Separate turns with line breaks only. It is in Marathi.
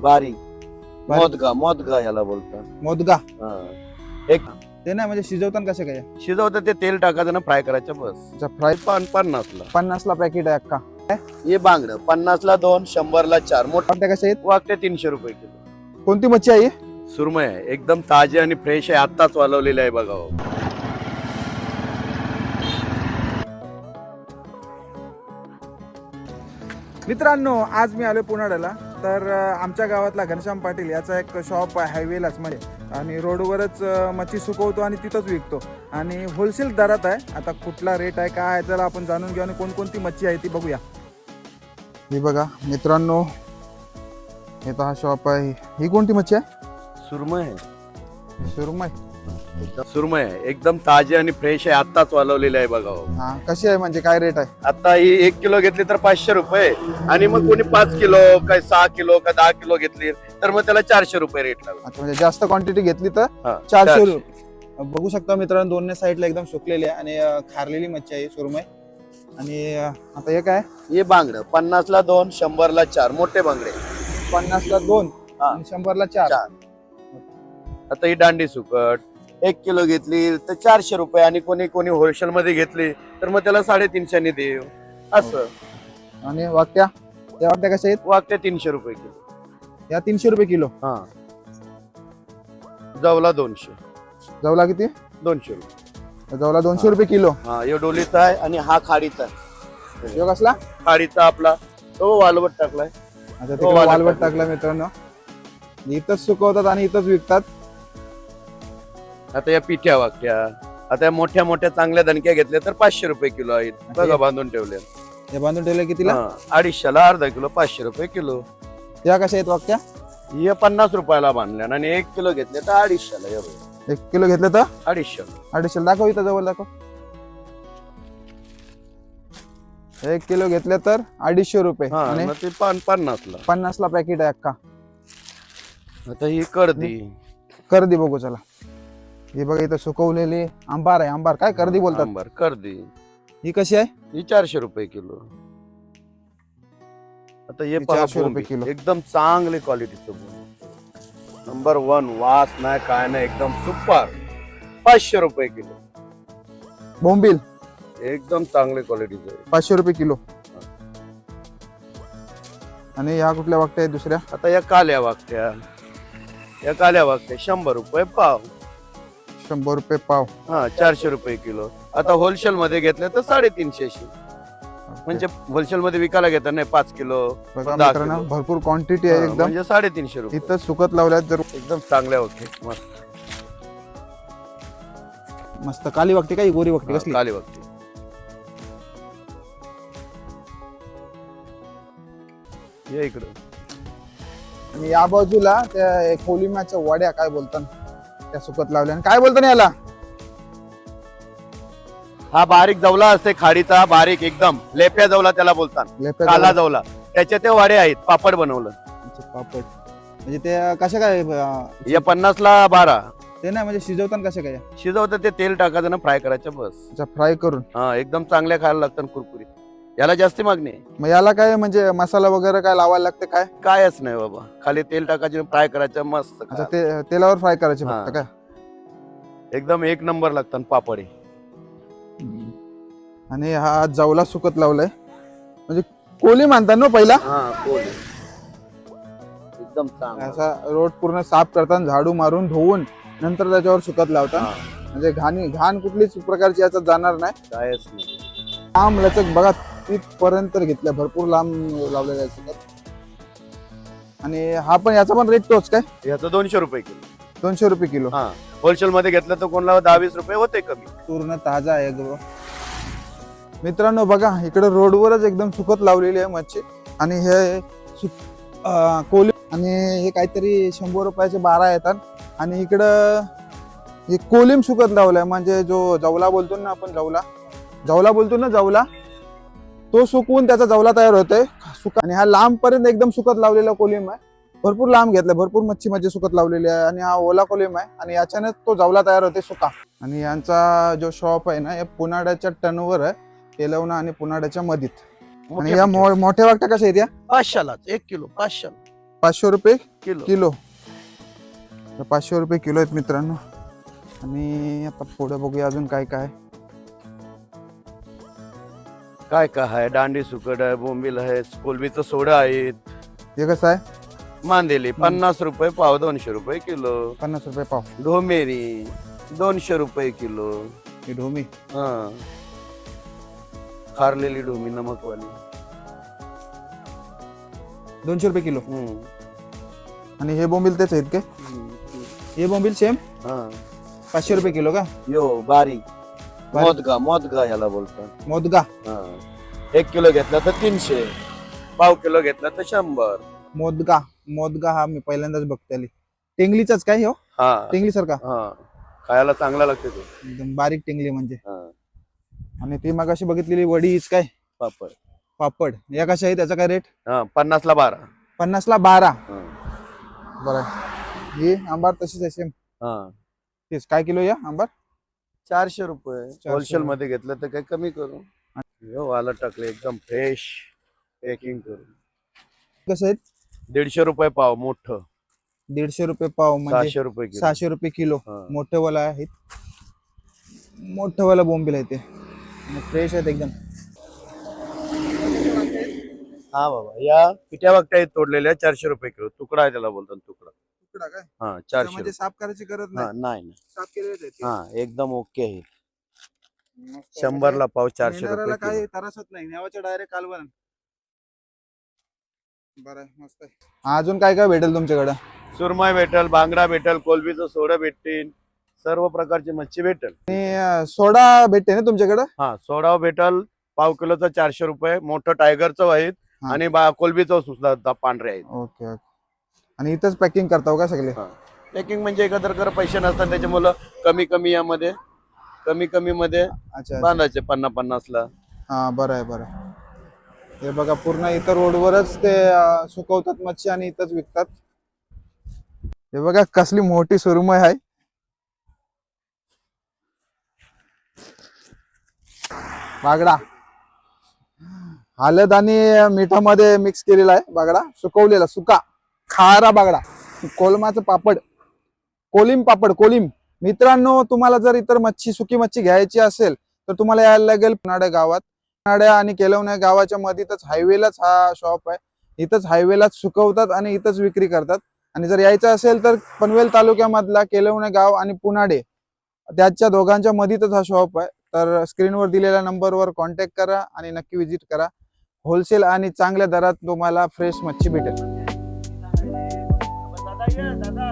बारीक मोदगा याला बोलतात.
मोदगा
हा. एक
ते नाही म्हणजे शिजवताना कसे काय?
शिजवतं ते तेल टाकायचं ना फ्राय करायचं बस.
अच्छा, फ्राय
50ला
50 ला पॅकेट आहे अक्का.
हे बांगड 50ला 2, 100ला 4. मोठा
वाटते कसे आहेत?
वाकटे 300 रुपये किलो.
कोणती मच्छी आहे?
सुरमई आहे, एकदम ताजे आणि फ्रेश आहे, आत्ताच वालवलेले आहे बघा हो.
मित्रांनो, आज मी आलो पुण्याला. तर आमच्या गावातला घनश्याम पाटील याचा एक शॉप आहे हायवेलाच मध्ये, आणि रोडवरच मच्छी सुकवतो आणि तिथंच विकतो आणि होलसेल दरात आहे. आता कुठला रेट आहे काय आहे जरा आपण जाणून घेऊ आणि कोणकोणती मच्छी आहे ती बघूया. ही बघा मित्रांनो, हे तर हा शॉप आहे. ही कोणती मच्छी आहे?
सुरमई आहे.
सुरमई.
सुरमई आहे, एकदम ताजे आणि फ्रेश आहे, आत्ताच वालवलेले आहे बघा हो.
हा, कशी आहे म्हणजे काय रेट आहे?
आता ही 1 किलो घेतली तर 500 रुपये, आणि मग कोणी 5 किलो काय 6 किलो का 10 किलो घेतली तर मग त्याला 400 रुपये रेट लागला.
अच्छा, म्हणजे जास्त क्वांटिटी घेतली तर
हा,
400 रुपये. बघू शकता मित्रांनो, दोन्ही साईडला एकदम सुकलेली आहे आणि खारलेली मच्छी आहे सुरमई. आणि आता हे काय?
हे बांगड 50ला 2, 100ला 4. मोठे बांगडे
50 ला 2
हा.
आणि 100 ला 4.
आता ही दांडी सुकट 1 किलो घेतली तर 400 रुपये, आणि कोणी कोणी होलसेल मध्ये घेतली तर मग त्याला 350 ने देऊ असं.
आणि वाकट्या, त्या वाकट्या कशा आहेत?
वाकटे 300 रुपये किलो.
या 300 रुपये किलो.
हा. जवला 200.
जवला किती?
200 रुपये.
जवला 200 रुपये किलो.
हा, हे डोलीचा आहे आणि हा खाडीचा आहे.
यो कसला?
खाडीचा आपला तो वालवट टाकलाय.
अच्छा, तिकडे वालवट टाकला मित्रांनो. इथंच सुकवतात आणि इथंच विकतात.
आता या पिठ्या वाकट्या, आता या मोठ्या मोठ्या चांगल्या दणक्या घेतल्या तर 500 रुपये किलो आहेत बघा, बांधून ठेवले.
हे बांधून ठेवले कितीला?
250ला अर्धा किलो 500 रुपये किलो.
त्या कशा आहेत वाकट्या?
हे 50 रुपयाला बांधल्या, आणि 1 किलो घेतले तर 250ला.
1 किलो घेतले तर
250.
250 दाखव, इथं जवळ दाखव. 1 किलो घेतले तर 250 रुपये आणि
ते 50ला
50 ला पॅकेट आहे अक्का.
आता ही कर्दी
कर्दी बघू चला. हे बघा इथं सुकवलेली आंबार आहे. आंबार काय कर्दी बोलतात?
आंबार कर्दी.
ही कशी आहे?
ही 400 रुपये किलो. आता हे
400 रुपये किलो.
एकदम चांगली क्वालिटीचं नंबर 1, वास नाही काय नाही, एकदम सुपर. 500 रुपये किलो.
बोंबील
एकदम चांगली क्वालिटीचं आहे.
500 रुपये किलो. आणि ह्या कुठल्या वाकट्या आहेत दुसऱ्या?
आता या काल्या वाकट्या 100 रुपये पाव.
100 रुपये पाव.
हा, 400 रुपये किलो. आता होलसेल मध्ये घेतले तर 350. म्हणजे होलसेल मध्ये विकायला घेतात नाही 5 किलो
बघा
10
मित्रांनो,
किलो.
भरपूर क्वांटिटी आहे एकदम.
म्हणजे 350 रुपये.
इथं सुकत लावल्यात जर
एकदम चांगल्या होते, मस्त.
मस्त. काली वाकटी काही गोरी वाकटी कसली?
काली वाकटी. ये इकडं.
आणि या बाजूला त्या कोलिम्याच्या वड्या काय बोलतात त्या सुकत लावल्या. आणि काय बोलतात याला?
हा बारीक जवला असते खाडीचा, बारीक एकदम लेप्या जवला त्याला बोलतात.
लेप्या
काला जवला. त्याच्या ते वाडे आहेत, पापड बनवलं.
पापड म्हणजे ते कशा काय?
हे 50ला 12.
ते नाही म्हणजे शिजवताना कशा काय?
शिजवतं ते तेल टाकायचं ना फ्राय करायचं बस.
अच्छा, फ्राय करून.
हा, एकदम चांगल्या खायला लागतात, कुरकुरीत. याला जास्ती मागणी आहे.
मग याला काय म्हणजे मसाला वगैरे काय लावायला लागते काय?
कायच नाही बाबा, खाली तेल टाकायचं फ्राय करायचं मस्त.
अच्छा, ते तेलावर फ्राय करायचे
हा.
फक्त काय?
एकदम 1 नंबर लागतात पापडी.
आणि हा जवला सुकत लावलाय म्हणजे कोली म्हणतात ना पहिला.
हा, कोली. एकदम चांगला.
असा रोड पूर्ण साफ करताना झाडू मारून धुवून नंतर त्याच्यावर सुकत लावतात.
हा,
म्हणजे घाण कुठलीच प्रकारची याच्यात जाणार नाही.
कायच नाही.
लांब लचक बघा तिथपर्यंत घेतल्या, भरपूर लांब लावलेला आहे सुकत. आणि हा पण याचा पण रेट तोच काय?
याचं 200 रुपये किलो.
200 रुपये किलो.
हा, होलसेल मध्ये घेतलं तर कोणाला 10-20 रुपये होते कमी.
पूर्ण ताजा आहे एकदम. मित्रांनो बघा, इकडे रोडवरच एकदम सुकत लावलेली आहे मच्छी. आणि हे कोली, आणि हे काहीतरी 100 रुपयाचे 12 येतात. आणि इकडं हे कोलिम सुकत लावलाय, म्हणजे जो जवला बोलतो ना आपण, जवला बोलतो ना, जवला तो सुकवून त्याचा जवला तयार होतोय सुका. आणि हा लांब पर्यंत एकदम सुकत लावलेला कोलिम आहे. भरपूर लांब घेतलाय, भरपूर मच्छी म्हणजे सुकत लावलेली आहे. आणि हा ओला कोलिम आहे आणि याच्याने तो जवला तयार होते सुका. आणि यांचा जो शॉप आहे ना, हे पुनाड्याच्या टनवर आहे, तेलवणा आणि पुनाड्याच्या मधीत. आणि या मोठ्या वाकट्या कशा आहेत या?
500लाच 1 किलो. 500.
500 रुपये
किलो.
किलो. तर 500 रुपये किलो आहेत मित्रांनो. आणि आता पुढे बघूया अजून काय काय.
काय काय आहे, दांडी सुकट आहे, बोंबील आहे, कोलबीचं सोडा आहे.
हे कसं आहे?
मांदेली 50 रुपये पाव, 200 रुपये किलो.
50 रुपये पाव.
ढोमेरी 200 रुपये किलो.
ही ढोमी
हा, खारलेली ढोमी नमकवाली.
200 रुपये किलो.
हम्म.
आणि हे बोंबील तेच आहेत काय? हे बोंबील सेम
हा,
500 रुपये किलो का?
यो बारीक मोदगा, मोदगा याला बोलतात.
मोदगा.
हा, 1 किलो घेतला तर 300, पाव किलो घेतला तर 100.
मोदगा. मोदगा हा मी पहिल्यांदाच बघते आली. टेंगलीचाच काय हो?
हा
टेंगली सारखा
हा, खायला चांगला लागते तो.
एकदम बारीक टेंगली म्हणजे.
हा,
आणि ती मगाशी बघितलेली वडीच काय?
पापड.
पापड. या कशा आहे, त्याचा काय रेट?
हा, 50 ला 12.
50 ला 12.
हा.
बरं. ही आंबार तशीच आहे सेम.
हा,
तेच काय किलो या आंबार?
400 रुपये.
400
होलसेल मध्ये घेतलं तर काही कमी करू. यो वाला टाकले एकदम फ्रेश पॅकिंग करू.
कसं आहेत?
150 रुपये पाव मोठं.
150 रुपये पाव म्हणजे
600 रुपये किलो.
600 रुपये किलो.
हा.
मोठं वाला आहेत. मोठं वाला बोंबील आहे ते. फ्रेश आहेत एकदम.
हा बाबा, या पिट्या वाकट्या आहेत तोडलेल्या, 400 रुपये किलो. तुकडा आहे त्याला बोलतात, तुकडा.
तुकडा काय?
हा, 400
म्हणजे साफ करायची गरज
रुपये. हा,
नाही.
नाही.
साफ केलेले आहेत ते.
हा, एकदम ओके आहे.
मस्त.
100 ला पाव, 400
येणाऱ्याला
रुपये
काही
किलो.
त्रास होत नाही. नेवाच्या डायरेक्ट कालवण. बरं आहे, मस्त आहे. अजून काय काय भेटेल तुमच्याकडे?
सुरमई भेटल, बांगडा भेटल, कोलबीचं सोडा भेटेल, सर्व प्रकारची मच्छी भेटल.
आणि सोडा भेटते ना तुमच्याकडे?
हा, सोडा भेटल. पाव किलोचा 400 रुपये. मोठं टायगरचं आहेत
हा.
आणि कोलबीचं सुद्धा पांढरे आहेत.
Okay okay. आणि इथंच पॅकिंग करताव का सगळे?
पॅकिंग म्हणजे एकत्र कर पैसे नसतात, त्याच्यामुळे कमी कमी यामध्ये कमी कमी मध्ये
अच्छा.
बांधायचे 50-50 ला.
हा, बरं आहे बरं आहे. हे बघा पूर्ण इतर रोडवरच ते सुकवतात मच्छी आणि इथंच विकतात. हे बघा कसली मोठी सुरमई आहे. बागडा. हळद आणि मिठामध्ये मिक्स केलेला आहे बागडा. सुकवलेला सुका खारा बागडा. कोलमाचं पापड. कोलिम पापड. कोलिम. मित्रांनो, तुम्हाला जर इतर मच्छी, सुकी मच्छी घ्यायची असेल तर तुम्हाला यायला लागेल पुनाड्या गावात. पुनाड्या आणि केलवण्या गावाच्या मध्येच हायवेलाच हा शॉप आहे. इथंच हायवेलाच सुकवतात आणि इथंच विक्री करतात. आणि जर यायचं असेल तर पनवेल तालुक्यामधला केलवणे गाव आणि पुनाडे, त्याच्या दोघांच्या मध्येच हा शॉप आहे. तर स्क्रीनवर दिलेल्या नंबरवर कॉन्टॅक्ट करा आणि नक्की विजिट करा. होलसेल आणि चांगल्या दरात तुम्हाला फ्रेश मच्छी भेटेल.
दादा